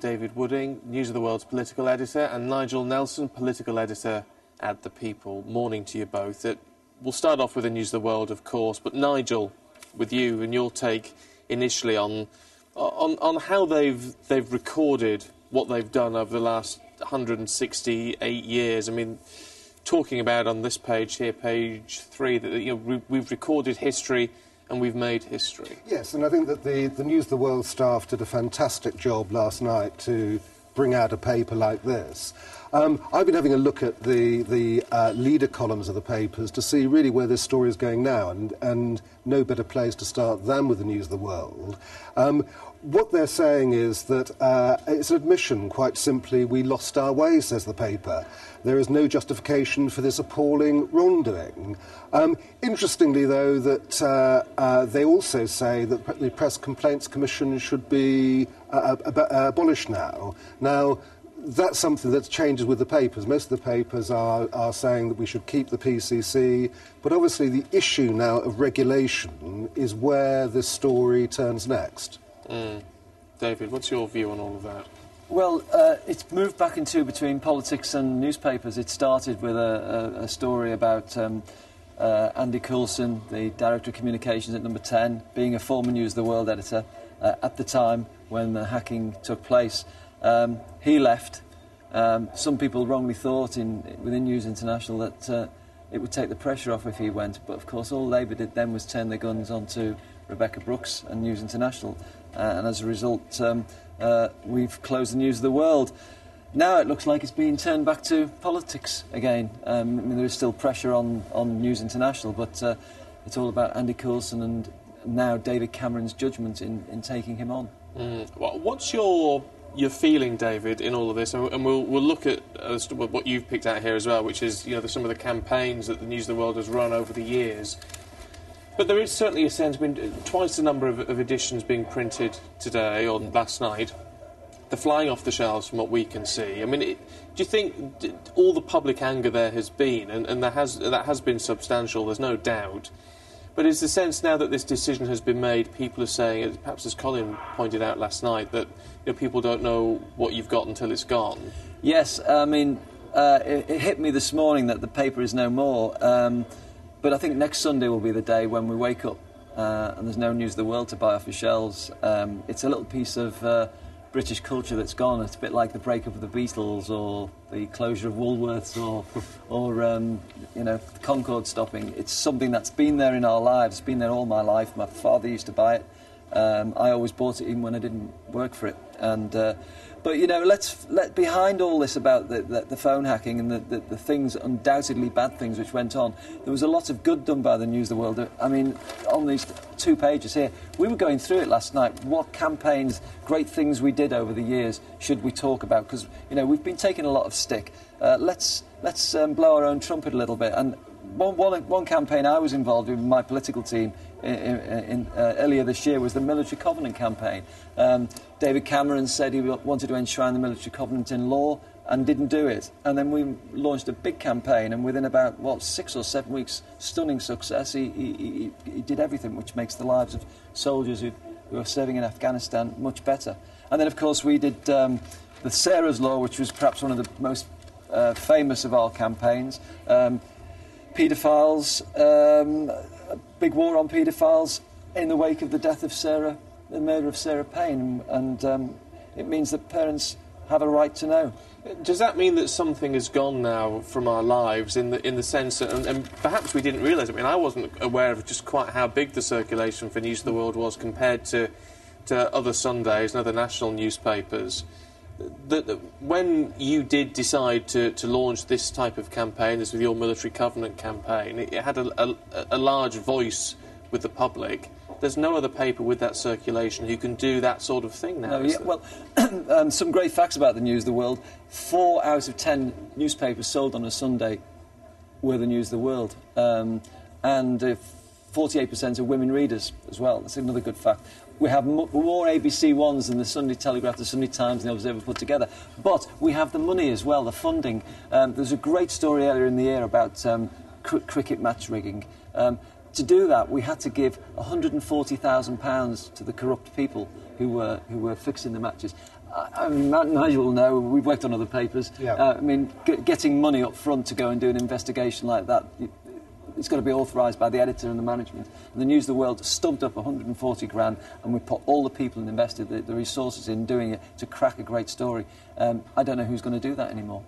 David Wooding, News of the World's political editor, and Nigel Nelson, political editor at The People. Morning to you both. We'll start off with the News of the World, of course, but Nigel, with you and your take initially on how they've recorded what they've done over the last 168 years. I mean, talking about on this page here, page 3, that we've recorded history and we've made history. Yes, and I think that the News of the World staff did a fantastic job last night to bring out a paper like this. I've been having a look at the leader columns of the papers to see really where this story is going now, and no better place to start than with the News of the World. What they're saying is that it's an admission, quite simply, we lost our way, says the paper. There is no justification for this appalling wrongdoing. Interestingly, though, that they also say that the Press Complaints Commission should be abolished now. Now, that's something that changes with the papers. Most of the papers are saying that we should keep the PCC, but obviously the issue now of regulation is where this story turns next. David, what's your view on all of that? Well, it's moved back into between politics and newspapers. It started with a story about Andy Coulson, the Director of Communications at Number 10, being a former News of the World editor at the time when the hacking took place. He left. Some people wrongly thought within News International that it would take the pressure off if he went, but of course all Labour did then was turn their guns onto Rebecca Brooks and News International, and as a result we've closed the News of the World. Now it looks like it's being turned back to politics again. I mean, there is still pressure on News International, but it's all about Andy Coulson and now David Cameron's judgment in taking him on. Well, what's your feeling, David, in all of this? And we'll look at what you've picked out here as well, which is some of the campaigns that the News of the World has run over the years. But there is certainly a sense, twice the number of editions being printed today or last night. They're flying off the shelves from what we can see. I mean, do you think all the public anger there has been, and that has been substantial, there's no doubt, but is the sense now that this decision has been made, people are saying, perhaps as Colin pointed out last night, that people don't know what you've got until it's gone? Yes, I mean, it hit me this morning that the paper is no more, but I think next Sunday will be the day when we wake up and there's no News of the World to buy off your shelves. It's a little piece of British culture that's gone. It's a bit like the breakup of the Beatles or the closure of Woolworths or the Concorde stopping. It's something that's been there in our lives. It's been there all my life. My father used to buy it. I always bought it even when I didn't work for it. But let's let behind all this about the phone hacking and the things, undoubtedly bad things, which went on. There was a lot of good done by the News of the World. I mean, on these 2 pages here, we were going through it last night. What campaigns, great things we did over the years should we talk about? Because we've been taking a lot of stick. Let's blow our own trumpet a little bit. And one campaign I was involved in with my political team earlier this year was the Military Covenant campaign. David Cameron said he wanted to enshrine the Military Covenant in law and didn't do it. And then we launched a big campaign, and within about, 6 or 7 weeks, stunning success, he did everything which makes the lives of soldiers who are serving in Afghanistan much better. And then, of course, we did the Sarah's Law, which was perhaps one of the most famous of our campaigns. Paedophiles, a big war on paedophiles in the wake of the death of Sarah, the murder of Sarah Payne, and it means that parents have a right to know. Does that mean that something has gone now from our lives in the sense that, and perhaps we didn't realise, I mean, I wasn't aware of just quite how big the circulation for News of the World was compared to other Sundays and other national newspapers, that when you did decide to launch this type of campaign, this was your Military Covenant campaign, it had a large voice with the public. There's no other paper with that circulation who can do that sort of thing now. Well, some great facts about the News of the World. 4 out of 10 newspapers sold on a Sunday were the News of the World. And 48% are women readers as well. That's another good fact. We have more ABC Ones than the Sunday Telegraph, the Sunday Times and the Observer put together. But we have the money as well, the funding. There's a great story earlier in the year about cricket match rigging. To do that, we had to give £140,000 to the corrupt people who were fixing the matches. Nigel will know, we've worked on other papers. Yeah. I mean, getting money up front to go and do an investigation like that, it's got to be authorised by the editor and the management. And the News of the World stubbed up 140 grand, and we put all the people and invested the resources in doing it to crack a great story. I don't know who's going to do that anymore.